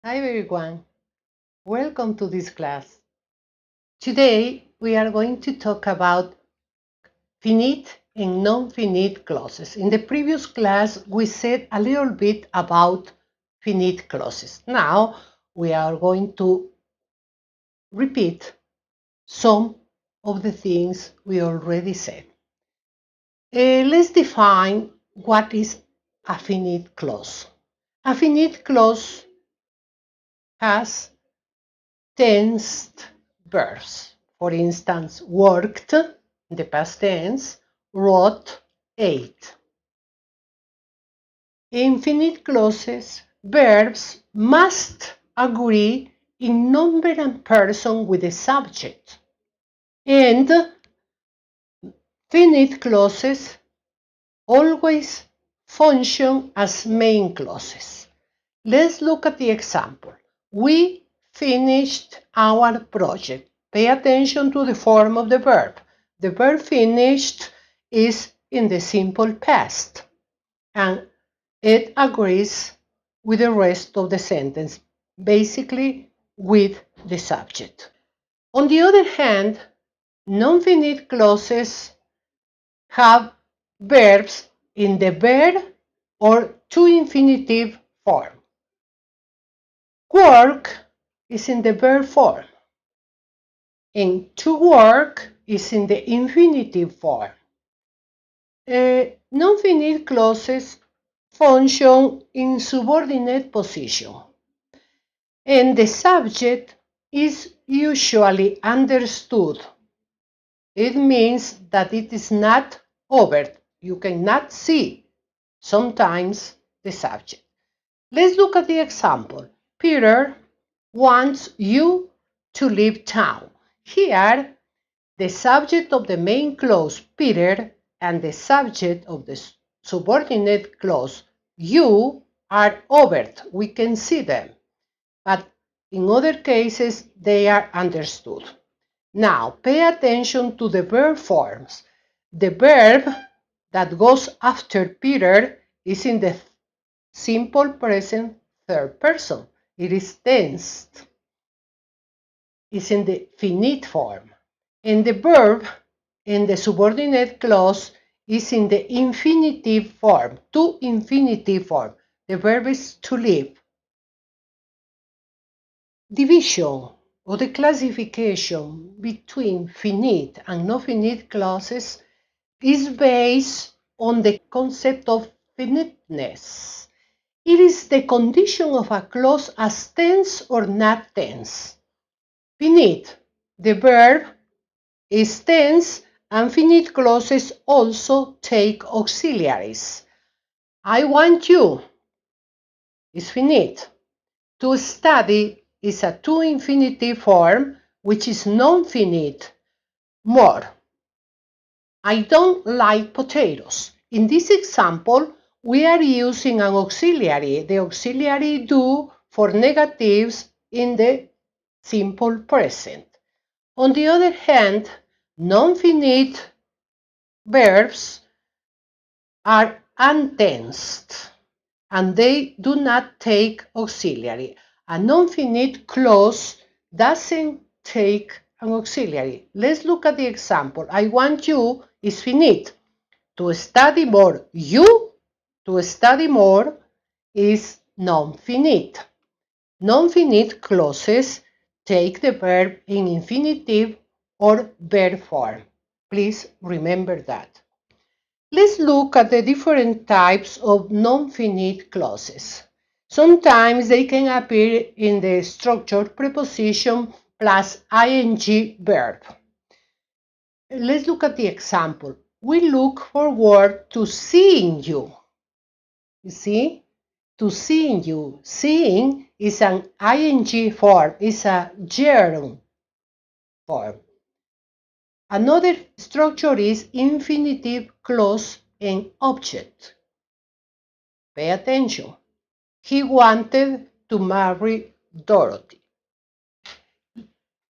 Hi everyone, welcome to this class. Today we are going to talk about finite and non-finite clauses. In the previous class we said a little bit about finite clauses. Now we are going to repeat some of the things we already said. Let's define what is a finite clause. A finite clause has tensed verbs. For instance, worked, in the past tense, wrote, ate. In finite clauses, verbs must agree in number and person with the subject. And finite clauses always function as main clauses. Let's look at the example. We finished our project. Pay attention to the form of the verb. The verb finished is in the simple past, and it agrees with the rest of the sentence, basically with the subject. On the other hand, non-finite clauses have verbs in the verb or to infinitive form. Work is in the verb form, and to work is in the infinitive form. Non-finite clauses function in subordinate position, and the subject is usually understood. It means that it is not overt. You cannot see sometimes the subject. Let's look at the example. Peter wants you to leave town. Here, the subject of the main clause, Peter, and the subject of the subordinate clause, you, are overt. We can see them. But in other cases, they are understood. Now, pay attention to the verb forms. The verb that goes after Peter is in the simple present third person. It is tensed. It's in the finite form. And the verb in the subordinate clause is in the infinitive form, to infinitive form. The verb is to live. Division or the classification between finite and non-finite clauses is based on the concept of finiteness. It is the condition of a clause as tense or not tense. Finite, the verb is tense, and finite clauses also take auxiliaries. I want you is finite. To study is a to infinitive form, which is non-finite. More. I don't like potatoes. In this example, we are using an auxiliary, the auxiliary do for negatives in the simple present. On the other hand, non-finite verbs are untensed and they do not take auxiliary. A non-finite clause doesn't take an auxiliary. Let's look at the example. I want you is finite. To study more. You, to study more, is non-finite. Non-finite clauses take the verb in infinitive or verb form. Please remember that. Let's look at the different types of non-finite clauses. Sometimes they can appear in the structured preposition plus ing verb. Let's look at the example. We look forward to seeing you. You see? To seeing you. Seeing is an ing form, is a gerund form. Another structure is infinitive clause and object. Pay attention. He wanted to marry Dorothy.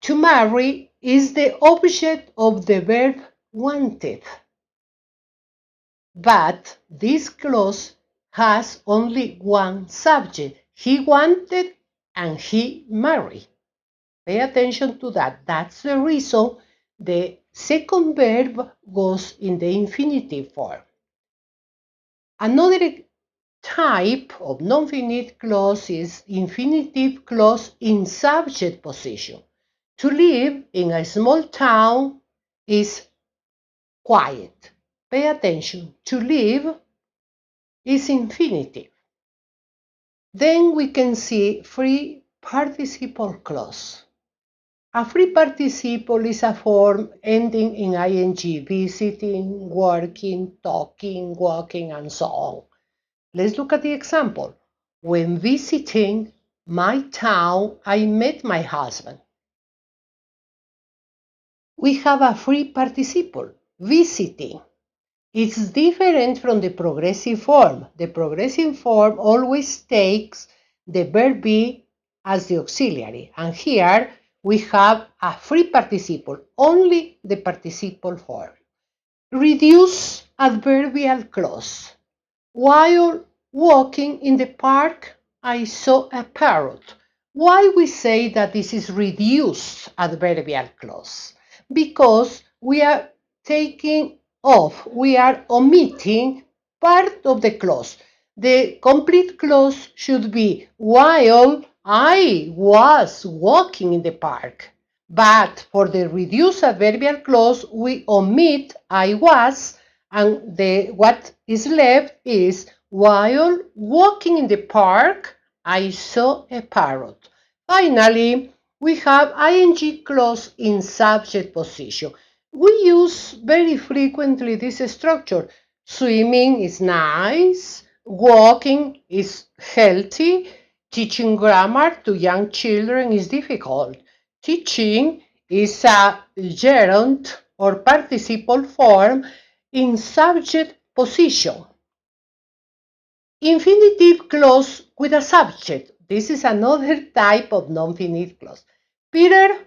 To marry is the object of the verb wanted. But this clause has only one subject. He wanted and he married. Pay attention to that. That's the reason the second verb goes in the infinitive form. Another type of non-finite clause is infinitive clause in subject position. To live in a small town is quiet. Pay attention. To live is infinitive. Then we can see free participle clause. A free participle is a form ending in ing, visiting, working, talking, walking, and so on. Let's look at the example. When visiting my town, I met my husband. We have a free participle, visiting. It's different from the progressive form. The progressive form always takes the verb be as the auxiliary. And here we have a free participle, only the participle form. Reduce adverbial clause. While walking in the park, I saw a parrot. Why we say that this is reduced adverbial clause? Because we are taking off, we are omitting part of the clause. The complete clause should be while I was walking in the park. But for the reduced adverbial clause, we omit I was, and what is left is while walking in the park, I saw a parrot. Finally, we have ing clause in subject position. We use very frequently this structure. Swimming is nice, walking is healthy, teaching grammar to young children is difficult. Teaching is a gerund or participle form in subject position. Infinitive clause with a subject. This is another type of non-finite clause. Peter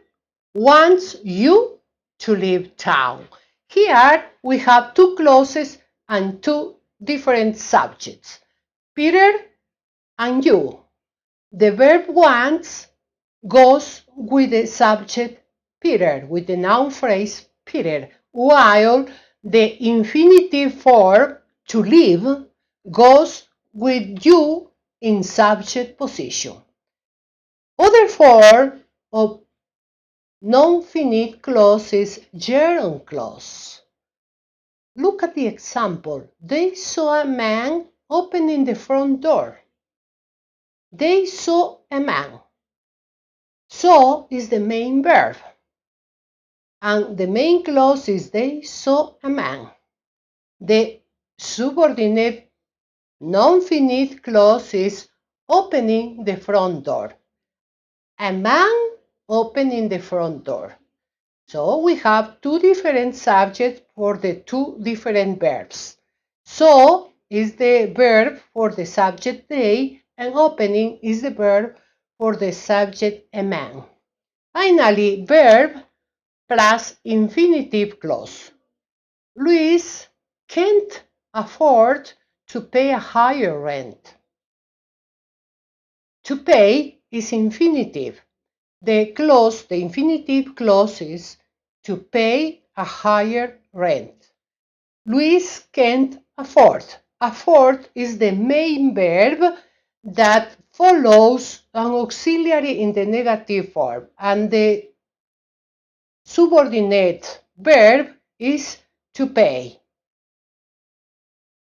wants you to leave town. Here we have two clauses and two different subjects. Peter and you. The verb wants goes with the subject Peter, with the noun phrase Peter, while the infinitive form to live goes with you in subject position. Other form of non-finite clause is gerund clause. Look at the example. They saw a man opening the front door. They saw a man. Saw is the main verb. And the main clause is they saw a man. The subordinate non-finite clause is opening the front door. A man opening the front door. So we have two different subjects for the two different verbs. So is the verb for the subject they, and opening is the verb for the subject a man. Finally, verb plus infinitive clause. Luis can't afford to pay a higher rent. To pay is infinitive. The infinitive clause is to pay a higher rent. Luis can't afford. Afford is the main verb that follows an auxiliary in the negative form, and the subordinate verb is to pay.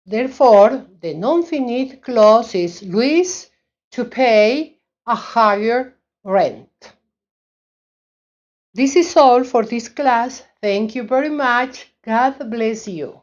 Therefore, the non-finite clause is Luis to pay a higher rent. This is all for this class. Thank you very much. God bless you.